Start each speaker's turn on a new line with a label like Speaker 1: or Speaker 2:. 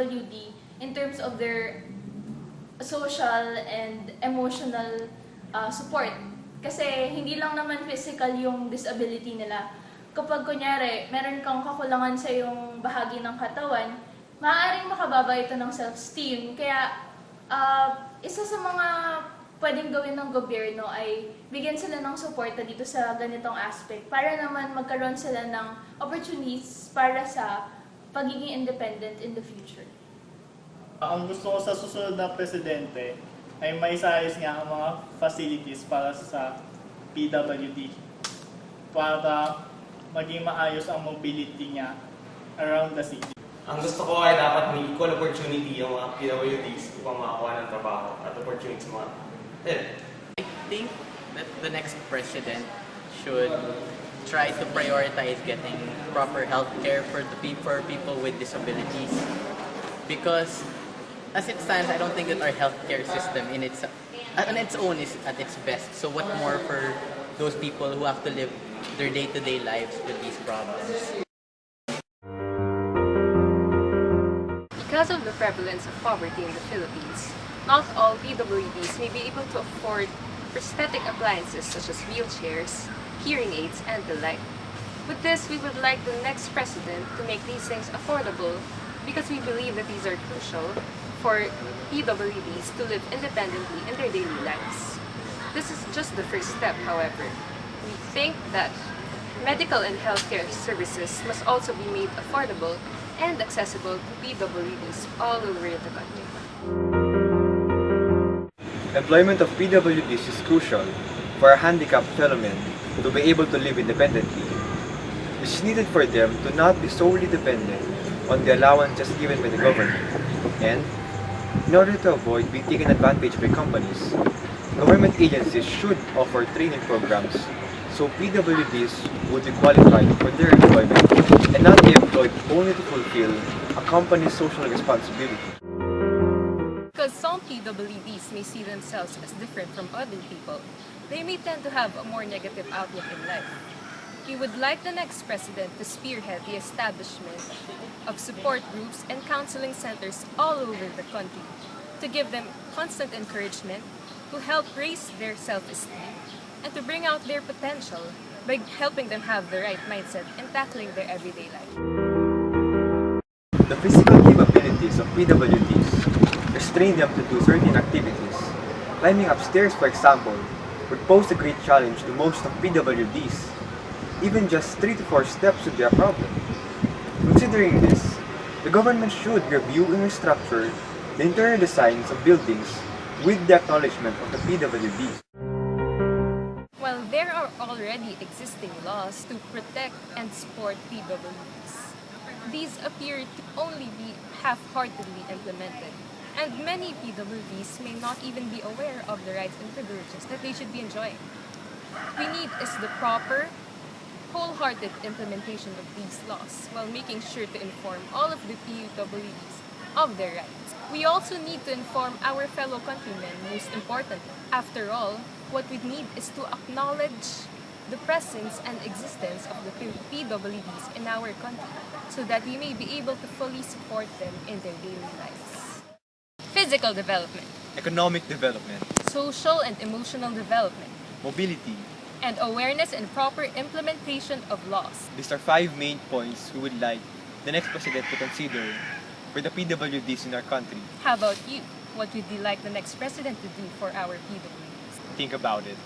Speaker 1: PWD in terms of their social and emotional support. Kasi hindi lang naman physical yung disability nila. Kapag kunyari, meron kang kakulangan sa iyong bahagi ng katawan, maaaring makababa ito ng self-esteem. Kaya isa sa mga pwedeng gawin ng gobyerno ay bigyan sila ng suporta dito sa ganitong aspect para naman magkaroon sila ng opportunities para sa pagiging independent in the future.
Speaker 2: Ang gusto ko sa susunod na presidente ay maisayos nga ang mga facilities para sa PWD para maging maayos ang mobility niya around the city.
Speaker 3: Ang gusto ko ay dapat may equal opportunity yung mga PWDs upang makakuha ng trabaho at opportunity sa mga
Speaker 4: I think that the next president should try to prioritize getting proper health care for people with disabilities. Because as it stands, I don't think that our healthcare system on its own is at its best. So what more for those people who have to live their day-to-day lives with these problems?
Speaker 5: Because of the prevalence of poverty in the Philippines, not all PWDs may be able to afford prosthetic appliances such as wheelchairs, hearing aids, and the like. With this, we would like the next president to make these things affordable because we believe that these are crucial for PWDs to live independently in their daily lives. This is just the first step, however. We think that medical and healthcare services must also be made affordable and accessible to PWDs all over the country.
Speaker 6: Employment of PWDs is crucial for our handicapped fellow men to be able to live independently. It is needed for them to not be solely dependent on the allowances given by the government, and in order to avoid being taken advantage by companies, government agencies should offer training programs so PWDs would be qualified for their employment and not be employed only to fulfill a company's social responsibility.
Speaker 5: Because some PWDs may see themselves as different from other people, they may tend to have a more negative outlook in life. We would like the next president to spearhead the establishment of support groups and counseling centers all over the country to give them constant encouragement, to help raise their self-esteem, and to bring out their potential by helping them have the right mindset and tackling their everyday life.
Speaker 6: The physical capabilities of PWDs restrain them to do certain activities. Climbing upstairs, for example, would pose a great challenge to most of PWDs. Even just 3 to 4 steps would be a problem. Considering this, the government should review and restructure the interior designs of buildings with the acknowledgement of the PWDs.
Speaker 5: While there are already existing laws to protect and support PWDs, these appear to only be half-heartedly implemented, and many PWDs may not even be aware of the rights and privileges that they should be enjoying. We need is the proper, wholehearted implementation of these laws while making sure to inform all of the PWDs of their rights. We also need to inform our fellow countrymen, most importantly. After all, what we need is to acknowledge the presence and existence of the PWDs in our country so that we may be able to fully support them in their daily lives. Physical development,
Speaker 6: Economic development,
Speaker 5: social and emotional development,
Speaker 6: mobility.
Speaker 5: and awareness and proper implementation of laws.
Speaker 6: These are 5 main points we would like the next president to consider for the PWDs in our country.
Speaker 5: How about you? What would you like the next president to do for our PWDs?
Speaker 6: Think about it.